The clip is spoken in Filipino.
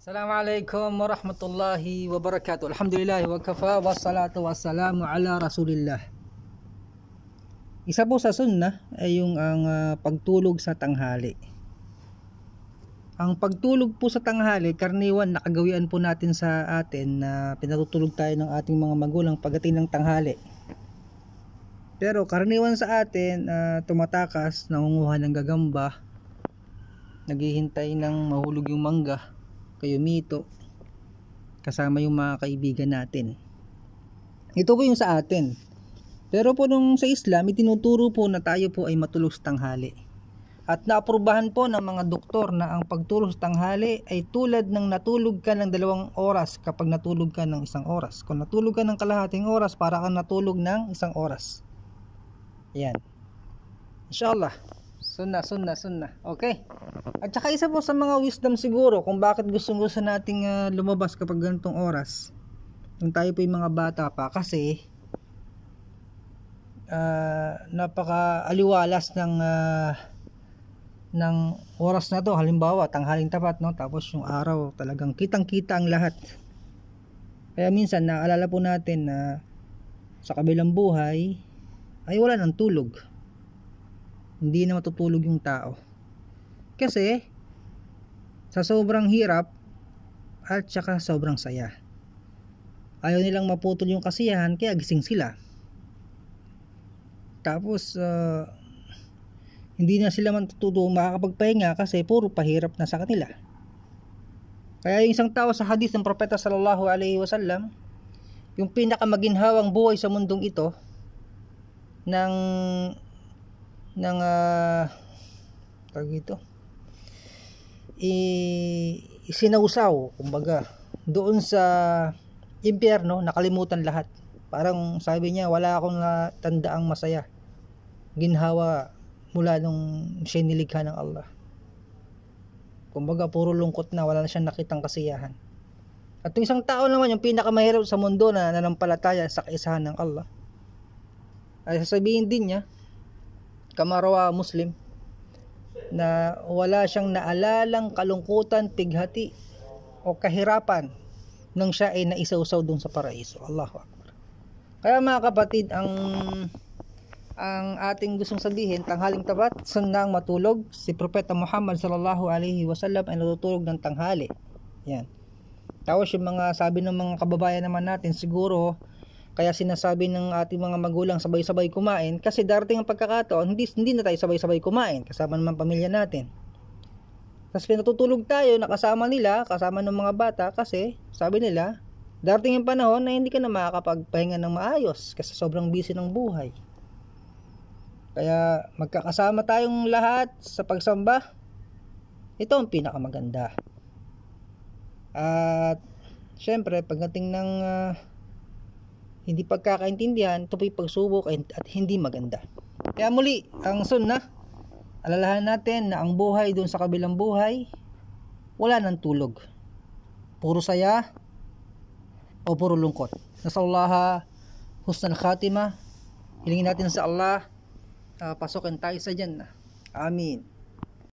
Assalamualaikum warahmatullahi wabarakatuh. Alhamdulillah wa kafa wassalatu wassalamu ala rasulillah. Isa po sa sunnah ay yung pagtulog sa tanghali. Ang pagtulog po sa tanghali, karaniwan nakagawian po natin sa atin na pinatutulog tayo ng ating mga magulang pagdating ng tanghali. Pero karaniwan sa atin tumatakas, nangunguha ng gagamba, naghihintay ng mahulog yung mangga, kayumito, kasama yung mga kaibigan natin. Ito po yung sa atin. Pero po nung sa Islam, itinuturo po na tayo po ay matulog sa tanghali. At naaprubahan po ng mga doktor na ang pagtulog sa tanghali ay tulad ng natulog ka ng 2 oras kapag natulog ka ng 1 oras. Kung natulog ka ng kalahating oras, para kang natulog ng 1 oras. Yan. Inshallah. Sunnah. Okay. At saka isa po sa mga wisdom siguro kung bakit gusto nating lumabas kapag ganitong oras. Kung tayo po yung mga bata pa, kasi napaka-aliwalas ng oras na to. Halimbawa, tanghaling tapat, no? Tapos yung araw talagang kitang-kita ang lahat. Kaya minsan naalala po natin na sa kabilang buhay ay wala ng tulog. Hindi na matutulog yung tao. Kasi sa sobrang hirap at saka sobrang saya, ayaw nilang maputol yung kasiyahan, kaya gising sila. Tapos hindi na sila makakapagpahinga kasi puro pahirap na sa kanila. Kaya yung isang tao sa hadith ng propeta sallallahu alaihi wasallam, yung pinakamaginhawang buhay sa mundong ito ng isinausaw, kumbaga doon sa impyerno, nakalimutan lahat. Parang sabi niya, wala akong natandaang masaya, ginhawa mula nung siya nilikha ng Allah. Kumbaga puro lungkot na, wala na siyang nakitang kasiyahan. At yung isang tao naman, yung pinakamahirap sa mundo na nanampalataya sa kaisahan ng Allah, ay sasabihin din niya, kamarawa Muslim, na wala siyang naalalang kalungkutan, pighati o kahirapan nang siya ay naisausaw dun sa paraiso. Allahu Akbar. Kaya mga kapatid, ang ating gustong sabihin, tanghaling tapat, sunnang matulog. Si Propeta Muhammad sallallahu alaihi wasallam ay natutulog ng tanghali. Yan. Tapos yung mga sabi ng mga kababayan naman natin, siguro kaya sinasabi ng ating mga magulang sabay-sabay kumain, kasi darating ang pagkakataon hindi na tayo sabay-sabay kumain, kasama naman pamilya natin. Tapos pinatutulog tayo nakasama nila, kasama ng mga bata, kasi sabi nila darating yung panahon na hindi ka na makakapagpahinga ng maayos kasi sobrang busy ng buhay. Kaya magkakasama tayong lahat sa pagsamba, ito ang pinakamaganda. At syempre pagdating ng hindi pagkakaintindihan, ito po'y pagsubok at hindi maganda. Kaya muli, ang sunnah, alalahan natin na ang buhay doon sa kabilang buhay, wala ng tulog. Puro saya o puro lungkot. Nasallaha husnal khatimah. Hilingin natin sa Allah, pasukin tayo sa Jannah. Amin.